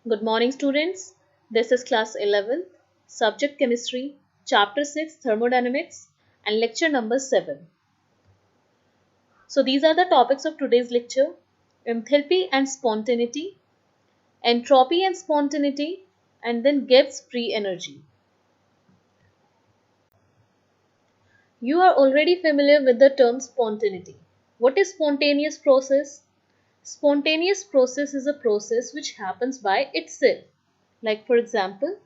Good morning, students. This is class 11, subject chemistry, chapter 6, thermodynamics, and lecture number 7. So, these are the topics of today's lecture: enthalpy and spontaneity, entropy and spontaneity, and then Gibbs free energy. You are already familiar with the term spontaneity. What is spontaneous process? Spontaneous process is a process which happens by itself. Like, for example,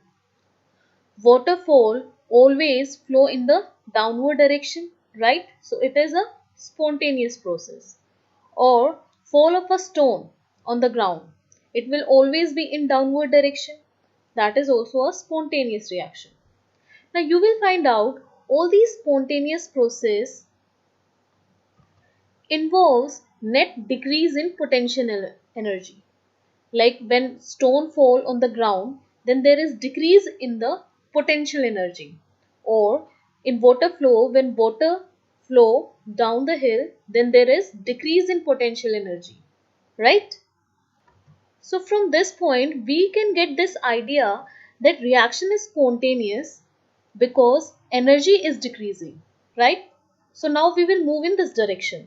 waterfall always flow in the downward direction, right? So it is a spontaneous process. Or fall of a stone on the ground, it will always be in downward direction. That is also a spontaneous reaction. Now you will find out all these spontaneous process involves net decrease in potential energy. Like when stone fall on the ground, then there is decrease in the potential energy. Or in water flow, when water flow down the hill, then there is decrease in potential energy, right? So from this point we can get this idea that reaction is spontaneous because energy is decreasing, right? So now we will move in this direction.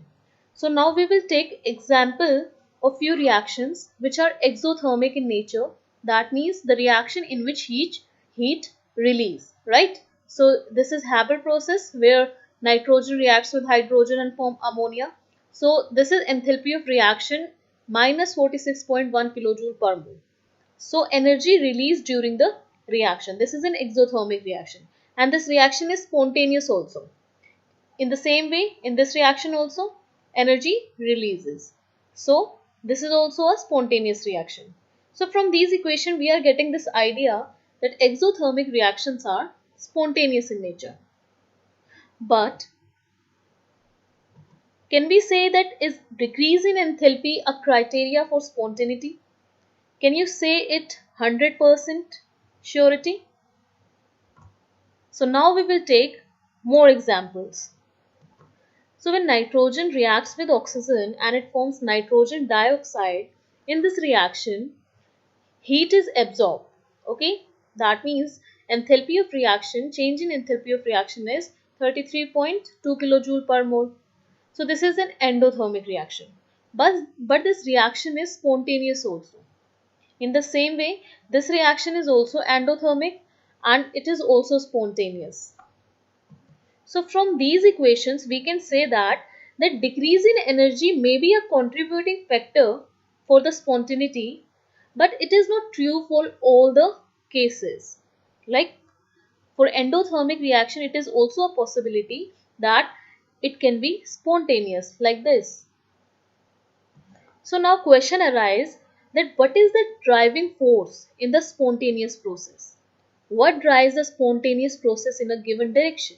So now we will take example of few reactions which are exothermic in nature. That means the reaction in which heat release, right? So this is Haber process where nitrogen reacts with hydrogen and form ammonia. So this is enthalpy of reaction minus 46.1 kilojoule per mole. So energy released during the reaction. This is an exothermic reaction, and this reaction is spontaneous also. In the same way, in this reaction also, energy releases. So this is also a spontaneous reaction. So from these equations, we are getting this idea that exothermic reactions are spontaneous in nature. But can we say that is decrease in enthalpy a criteria for spontaneity? Can you say it 100% surety? So now we will take more examples. So when nitrogen reacts with oxygen and it forms nitrogen dioxide, in this reaction, heat is absorbed. Okay, that means enthalpy of reaction, change in enthalpy of reaction is 33.2 kilojoule per mole. So this is an endothermic reaction. But this reaction is spontaneous also. In the same way, this reaction is also endothermic and it is also spontaneous. So from these equations, we can say that the decrease in energy may be a contributing factor for the spontaneity, but it is not true for all the cases. Like for endothermic reaction, it is also a possibility that it can be spontaneous like this. So now question arises that what is the driving force in the spontaneous process? What drives the spontaneous process in a given direction?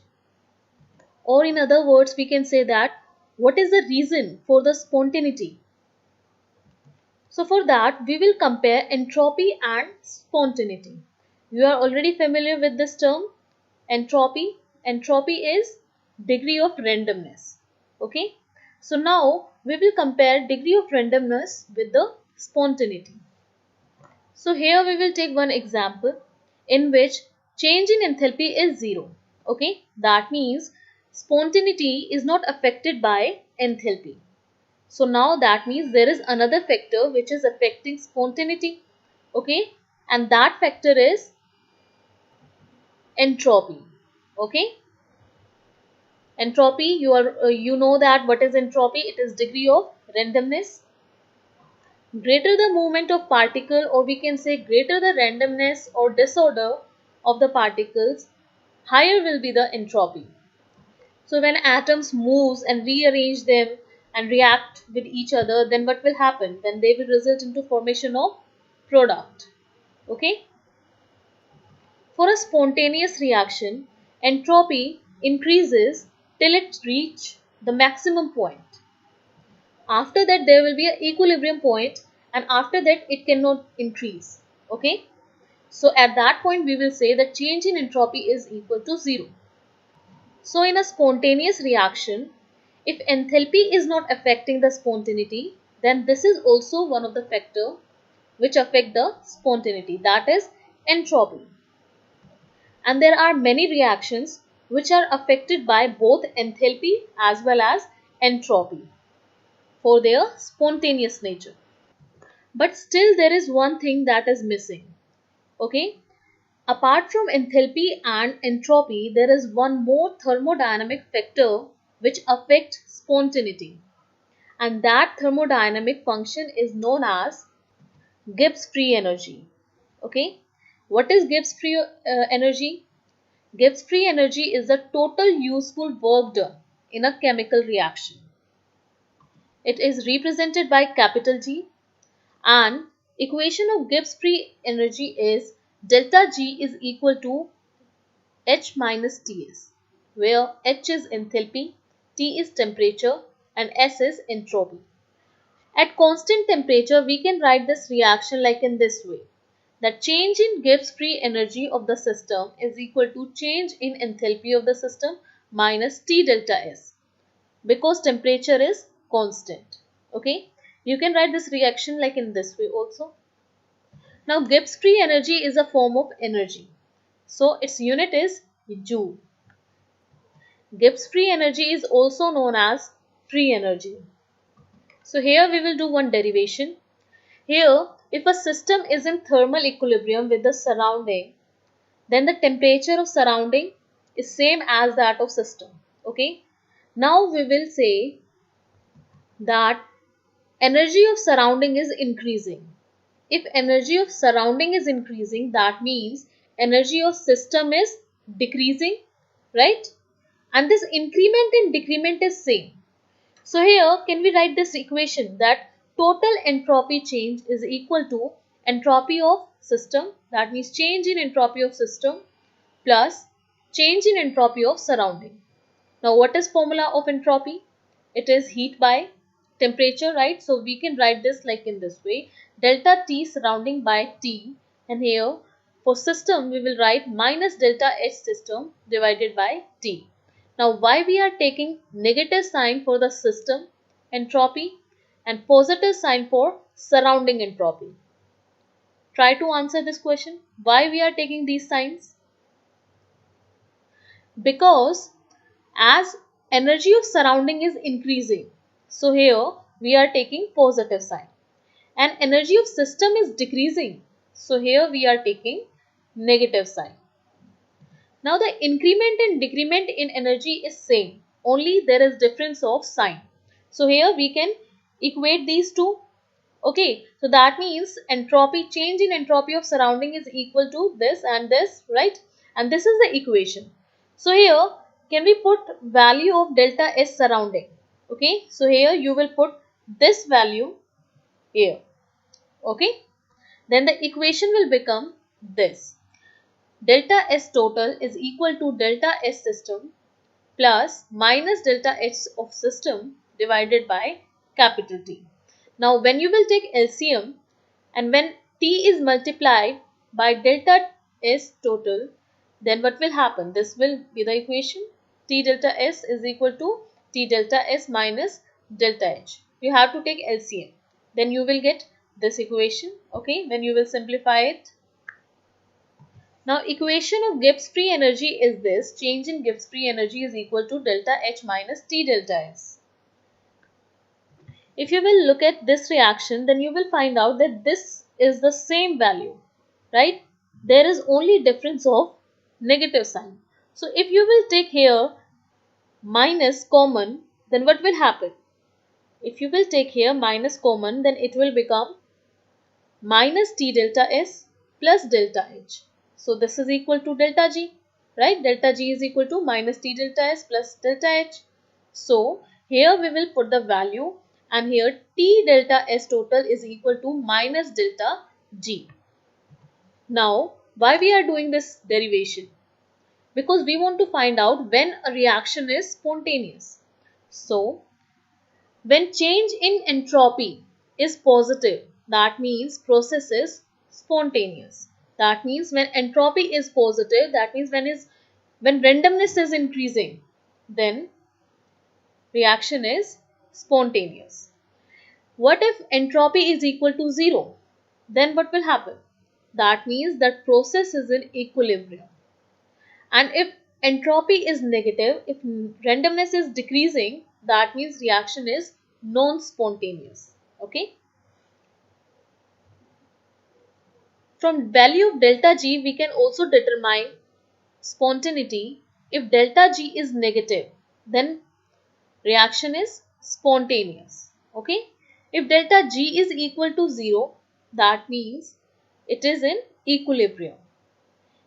Or in other words, we can say that what is the reason for the spontaneity? So for that, we will compare entropy and spontaneity. You are already familiar with this term, entropy. Entropy is degree of randomness. Okay. So now we will compare degree of randomness with the spontaneity. So here we will take one example in which change in enthalpy is 0. Okay. That means spontaneity is not affected by enthalpy. So now that means there is another factor which is affecting spontaneity. Okay. And that factor is entropy. Okay. Entropy, you know that what is entropy? It is degree of randomness. Greater the movement of particle, or we can say greater the randomness or disorder of the particles, higher will be the entropy. So when atoms moves and rearrange them and react with each other, then what will happen? Then they will result into formation of product. Okay. For a spontaneous reaction, entropy increases till it reaches the maximum point. After that, there will be an equilibrium point, and after that, it cannot increase. Okay. So at that point, we will say that change in entropy is equal to 0. So in a spontaneous reaction, if enthalpy is not affecting the spontaneity, then this is also one of the factor which affect the spontaneity, that is entropy. And there are many reactions which are affected by both enthalpy as well as entropy for their spontaneous nature. But still there is one thing that is missing. Okay? Apart from enthalpy and entropy, there is one more thermodynamic factor which affects spontaneity. And that thermodynamic function is known as Gibbs free energy. Okay? What is Gibbs free energy? Gibbs free energy is the total useful work done in a chemical reaction. It is represented by capital G, and equation of Gibbs free energy is delta G is equal to H minus Ts, where H is enthalpy, T is temperature, and S is entropy. At constant temperature, we can write this reaction like in this way. The change in Gibbs free energy of the system is equal to change in enthalpy of the system minus T delta S, because temperature is constant. Okay, you can write this reaction like in this way also. Now Gibbs free energy is a form of energy, so its unit is joule. Gibbs free energy is also known as free energy. So here we will do one derivation. Here, if a system is in thermal equilibrium with the surrounding, then the temperature of surrounding is same as that of system. Okay. Now we will say that energy of surrounding is increasing. If energy of surrounding is increasing, that means energy of system is decreasing, right? And this increment and decrement is same. So here can we write this equation that total entropy change is equal to entropy of system, that means change in entropy of system plus change in entropy of surrounding. Now what is formula of entropy? It is heat by temperature, right? So we can write this like in this way, delta T surrounding by T, and here for system we will write minus delta H system divided by T. Now why we are taking negative sign for the system entropy and positive sign for surrounding entropy? Try to answer this question. Why we are taking these signs? Because as energy of surrounding is increasing, so here we are taking positive sign, and energy of system is decreasing, so here we are taking negative sign. Now the increment and decrement in energy is same, only there is difference of sign. So here we can equate these two. Okay, so that means entropy, change in entropy of surrounding is equal to this and this, right? And this is the equation. So here can we put value of delta S surrounding? Okay, so here you will put this value here. Okay, then the equation will become this. Delta S total is equal to delta S system plus minus delta H of system divided by capital T. Now when you will take LCM and when T is multiplied by delta S total, then what will happen? This will be the equation. T delta S is equal to T delta S minus delta H. You have to take LCM. Then you will get this equation. Okay, when you will simplify it. Now equation of Gibbs free energy is this. Change in Gibbs free energy is equal to delta H minus T delta S. If you will look at this reaction, then you will find out that this is the same value, right? There is only difference of negative sign. So if you will take here minus common, then what will happen? If you will take here minus common, then it will become minus T delta S plus delta H. So this is equal to delta G, right? Delta G is equal to minus T delta S plus delta H. So here we will put the value, and here T delta S total is equal to minus delta G. Now why we are doing this derivation? Because we want to find out when a reaction is spontaneous. So when change in entropy is positive, that means process is spontaneous. That means when entropy is positive, that means when randomness is increasing, then reaction is spontaneous. What if entropy is equal to 0? then what will happen? That means that process is in equilibrium. And if entropy is negative, if randomness is decreasing, that means reaction is non-spontaneous. Okay. From value of delta G, we can also determine spontaneity. If delta G is negative, then reaction is spontaneous. Okay. If delta G is equal to 0, that means it is in equilibrium.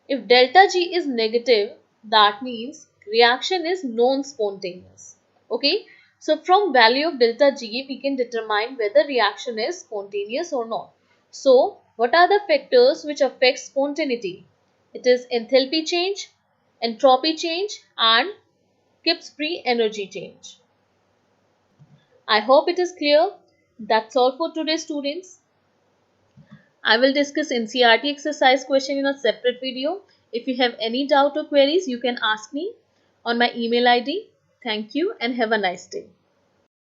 If delta G is negative, that means reaction is non-spontaneous. Okay. So from value of delta G, we can determine whether reaction is spontaneous or not. So what are the factors which affect spontaneity? It is enthalpy change, entropy change, and Gibbs free energy change. I hope it is clear. That's all for today, students. I will discuss NCERT exercise question in a separate video. If you have any doubt or queries, you can ask me on my email ID. Thank you and have a nice day.